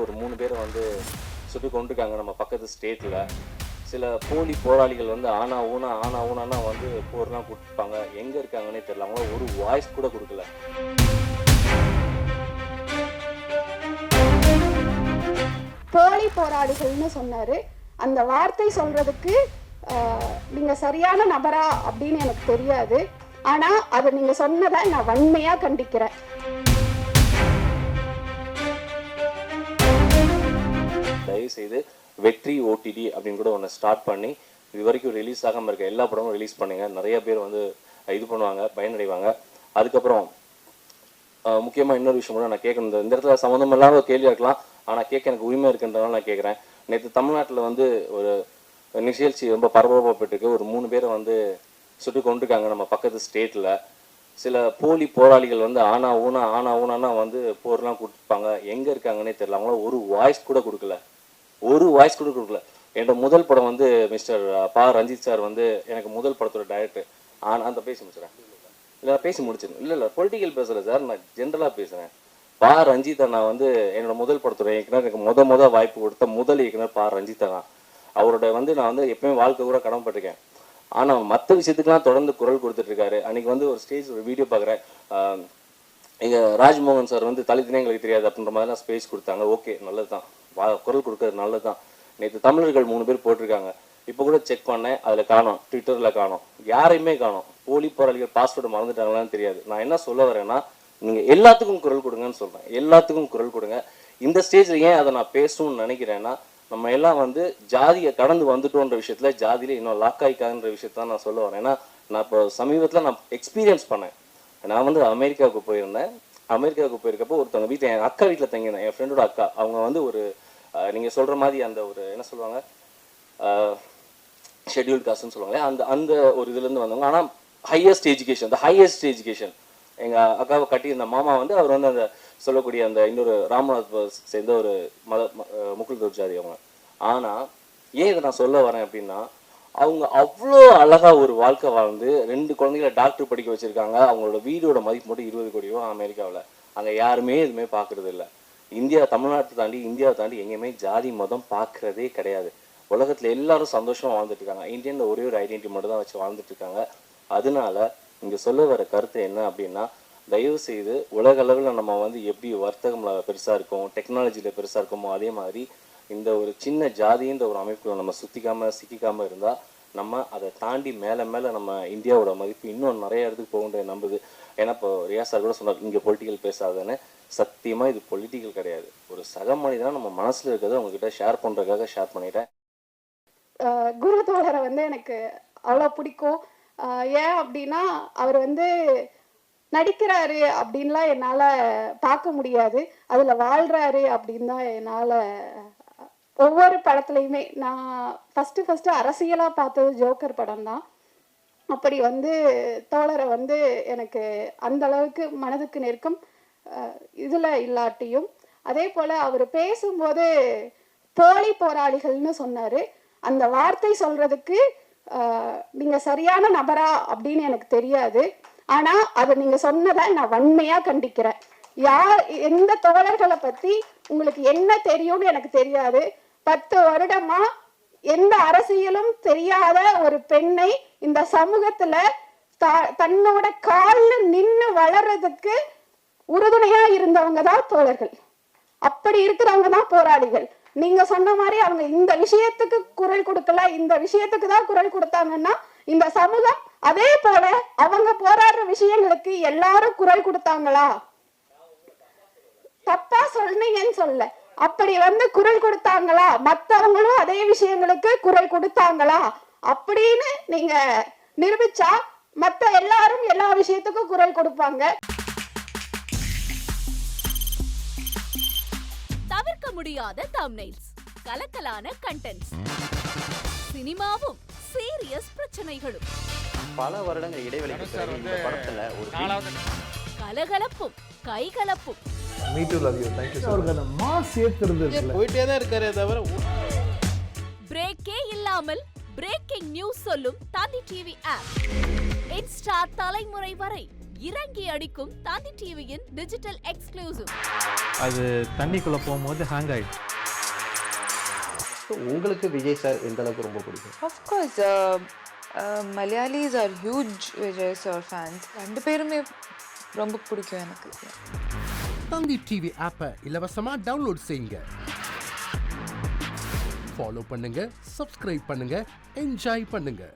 ஒரு 3 பேரை வந்து சுட்டு கொண்டிருக்காங்க நம்ம பக்கத்து ஸ்டேட்டில். சில போலி போராளிகள் வந்து ஆனா ஊனா வந்து போர்லாம் கொடுத்துருப்பாங்க. எங்கே இருக்காங்கன்னே தெரியல. அவங்கள ஒரு வாய்ஸ் கூட கொடுக்கல. போலி போராளிகள்னு சொன்னாரு. அந்த வார்த்தை சொல்றதுக்கு நீங்க சரியான நபரா அப்படின்னு எனக்கு தெரியாது. ஆனா அதை நீங்க சொன்னதை நான் வன்மையா கண்டிக்கிறேன். தயவு செய்து வெற்றி ஓடிடி அப்படின்னு கூட ஒன்று ஸ்டார்ட் பண்ணி இது வரைக்கும் ரிலீஸ் ஆகாமல் இருக்க எல்லா படமும் ரிலீஸ் பண்ணுங்க. நிறைய பேர் வந்து இது பண்ணுவாங்க, பயனடைவாங்க. அதுக்கப்புறம் முக்கியமாக இன்னொரு விஷயம் கூட நான் கேட்கணும். இந்த இடத்துல சம்மந்தம் இல்லாத கேள்வியாக இருக்கலாம், ஆனால் கேட்க எனக்கு உரிமை இருக்குன்றதுனால நான் கேட்குறேன். நேற்று தமிழ்நாட்டில் வந்து ஒரு நிகழ்ச்சி ரொம்ப பரபரப்பட்டுருக்கு. ஒரு 3 பேரை வந்து சுட்டு கொண்டிருக்காங்க நம்ம பக்கத்து ஸ்டேட்டில். சில போலி போராளிகள் வந்து ஆனா ஊனா வந்து போர்லாம் கொடுத்துருப்பாங்க. எங்கே இருக்காங்கன்னே தெரியல. அவங்கள ஒரு வாய்ஸ் கூட கொடுக்கல. என்னோட முதல் படம் வந்து மிஸ்டர் பா ரஞ்சித் சார் வந்து எனக்கு முதல் படத்தோட டைரக்டர். ஆனால் அந்த பேசி முடிச்சுறேன். இல்லை நான் பேசி முடிச்சிருந்தேன். இல்லை பொலிட்டிக்கல் பேசலை சார், நான் ஜென்ரலாக பேசுகிறேன். பா ரஞ்சித் அண்ணா வந்து என்னோட முதல் படத்தோட இயக்குனர். எனக்கு முத வாய்ப்பு கொடுத்த முதல் இயக்குனர் பா ரஞ்சித் அண்ணா. அவரோட வந்து நான் வந்து எப்பயுமே வாழ்க்கை கூட கடமைப்பட்டிருக்கேன். ஆனால் மற்ற விஷயத்துக்குலாம் தொடர்ந்து குரல் கொடுத்துட்ருக்காரு. அன்றைக்கி வந்து ஒரு ஸ்டேஜ் ஒரு வீடியோ பார்க்குறேன். எங்கள் ராஜ்மோகன் சார் வந்து தலித்தினே எங்களுக்கு தெரியாது அப்படின்ற மாதிரிலாம் ஸ்பேஸ் கொடுத்தாங்க. ஓகே, நல்லது தான், குரல் கொடுக்கறது நல்லது தான். நேற்று தமிழர்கள் 3 பேர் போட்டிருக்காங்க. இப்போ கூட செக் பண்ணேன், அதில் காணோம், ட்விட்டரில் காணோம், யாரையுமே காணோம். போலி போராளிகள் பாஸ்வேர்டு மறந்துட்டாங்களான்னு தெரியாது. நான் என்ன சொல்ல வரேன்னா, நீங்கள் எல்லாத்துக்கும் குரல் கொடுங்கன்னு சொல்கிறேன். எல்லாத்துக்கும் குரல் கொடுங்க. இந்த ஸ்டேஜில் ஏன் அதை நான் பேசணும்னு நினைக்கிறேன்னா, நம்ம எல்லாம் வந்து ஜாதியை கடந்து வந்துட்டோன்ற விஷயத்தில் ஜாதியில் இன்னும் லாக் ஆகிக்காதுன்ற விஷயத்தான் நான் சொல்ல வரேன். ஏன்னா நான் இப்போ சமீபத்தில் நான் எக்ஸ்பீரியன்ஸ் பண்ணேன். நான் வந்து அமெரிக்காவுக்கு போயிருந்தேன். அமெரிக்காவுக்கு போயிருக்கப்போ ஒருத்தவங்க வீட்டில் என் அக்கா வீட்டில் தங்கியிருந்தேன். என் ஃப்ரெண்டோட அக்கா. அவங்க வந்து ஒரு நீங்கள் சொல்கிற மாதிரி அந்த ஒரு என்ன சொல்லுவாங்க, ஷெட்யூல்டு காஸ்ட்னு சொல்லுவாங்க. அந்த ஒரு இதுலேருந்து வந்தவங்க. ஆனால் ஹையஸ்ட் எஜுகேஷன் எங்கள் அக்காவை கட்டியிருந்த மாமா வந்து அவர் வந்து அந்த சொல்லக்கூடிய அந்த இன்னொரு ராமநாத் சேர்ந்த ஒரு முக்குள் ஜாதி அவங்க. ஆனால் ஏன் இதை நான் சொல்ல வரேன் அப்படின்னா, அவங்க அவ்வளோ அழகாக ஒரு வாழ்க்கை வாழ்ந்து 2 குழந்தைகளை டாக்டர் படிக்க வச்சுருக்காங்க. அவங்களோட வீடோட மதிப்பு மட்டும் 20 கோடி ரூபா அமெரிக்காவில். அங்கே யாருமே எதுவுமே பார்க்குறது இல்லை. தமிழ்நாட்டை தாண்டி இந்தியாவை தாண்டி எங்கேயுமே ஜாதி மதம் பார்க்குறதே கிடையாது. உலகத்தில் எல்லாரும் சந்தோஷமாக வாழ்ந்துட்டு இருக்காங்க. இந்தியன் ஒரே ஒரு ஐடென்டிட்டி மட்டும் தான் வச்சு வாழ்ந்துட்டு இருக்காங்க. அதனால இங்கே சொல்ல வர கருத்து என்ன அப்படின்னா, தயவு செய்து உலக அளவில் நம்ம வந்து எப்படி வர்த்தகம்ல பெருசாக இருக்கும், டெக்னாலஜியில் பெருசாக இருக்குமோ அதே மாதிரி இந்த ஒரு சின்ன ஜாதின்ற ஒரு அமைப்புல நம்ம சிக்கிக்காமல் இருந்தால் நம்ம அதை தாண்டி மேலே நம்ம இந்தியாவோட மதிப்பு இன்னும் நிறைய இடத்துக்கு போகுன்ற நம்புது. ஏன்னா இப்போ ரியாஸ் சார் கூட சொன்னார் இங்கே பொலிட்டிக்கல் பேசாதுன்னு. சத்தியமாக இது பொலிட்டிக்கல் கிடையாது. ஒரு சக மனிதனாக நம்ம மனசில் இருக்கிறத உங்ககிட்ட ஷேர் பண்ணுறதுக்காக ஷேர் பண்ணிட்டேன். குரு தோழரை வந்து எனக்கு அவ்வளோ பிடிக்கும். ஏன் அப்படின்னா அவர் வந்து நடிக்கிறாரு அப்படின்லாம் என்னால் பார்க்க முடியாது. அதில் வாழ்கிறாரு அப்படின்னு தான் என்னால் ஒவ்வொரு படத்துலையுமே நான் ஃபஸ்ட்டு அரசியலாக பார்த்தது ஜோக்கர் படம் தான். அப்படி வந்து தோழரை வந்து எனக்கு அந்த அளவுக்கு மனதுக்கு நெருக்கம் இதில் இல்லாட்டியும், அதே போல் அவர் பேசும்போது போலி போராளிகள்னு சொன்னார். அந்த வார்த்தை சொல்கிறதுக்கு நீங்கள் சரியான நபரா அப்படின்னு எனக்கு தெரியாது. ஆனால் அதை நீங்கள் சொன்னதை நான் வன்மையாக கண்டிக்கிறேன். எந்த தோழர்களை பற்றி உங்களுக்கு என்ன தெரியும்னு எனக்கு தெரியாது. 10 வருடமா எந்த அரசியலும் தெரியாத ஒரு பெண்ணை இந்த சமூகத்துல தன்னோட காலில் நின்று வளர்றதுக்கு உறுதுணையா இருந்தவங்க தான் தோழர்கள். அப்படி இருக்கிறவங்க தான் போராளிகள். நீங்க சொன்ன மாதிரி அவங்க இந்த விஷயத்துக்கு குரல் கொடுக்கல, இந்த விஷயத்துக்கு தான் குரல் கொடுத்தாங்கன்னா இந்த சமூகம் அதே போல அவங்க போராடுற விஷயங்களுக்கு எல்லாரும் குரல் கொடுத்தாங்களா? தப்பா சொன்னீங்கன்னு சொல்ல, அப்படி வந்து குரல் கொடுத்தாங்களா? மற்றவங்களும் அதே விஷயங்களுக்கு குரல் கொடுத்தாங்களா அப்படின்னு நீங்க நிரூபிச்சா மற்ற எல்லாரும் எல்லா விஷயத்துக்கும் குரல் கொடுப்பாங்க. தவிர்க்க முடியாத தம்ப்நெயில்ஸ், கலக்கலான கண்டென்ட்ஸ், சினிமாவும் சீரியஸ் பிரச்சனைகளும், பல வருடங்கள் இடைவெளிக்கு பிறகு இந்த படத்துல ஒரு கலகலப்பும் கைகலப்பும். Me too, love you. Thank you so much. அவர்களை மாஸ் ஏத்துறது இல்ல. போயிட்டே தான் இருக்காரே தவிர பிரேக்கே இல்லாமல் பிரேக்கிங் நியூஸ் சொல்லும் தந்தி டிவி ஆப். இன்ஸ்டா தலைமுறை வரை இறங்கி அடிக்கும் தந்தி டிவியின் டிஜிட்டல் எக்ஸ்க்ளூசிவ். அது தண்ணிக்குள்ள போகும்போது ஹேங் ஆயிடுச்சு. உங்களுக்கு விஜய் சார் எந்த அளவுக்கு ரொம்ப பிடிக்கும்? Of course, Malayalis are huge Vijay sir fans. ரெண்டு பேருமே ரொம்ப பிடிக்கும் எனக்கு. தந்தி டிவி ஆப்பை இலவசமா டவுன்லோட் செய்யுங்க. ஃபாலோ பண்ணுங்க, சப்ஸ்கிரைப் பண்ணுங்க, என்ஜாய் பண்ணுங்க.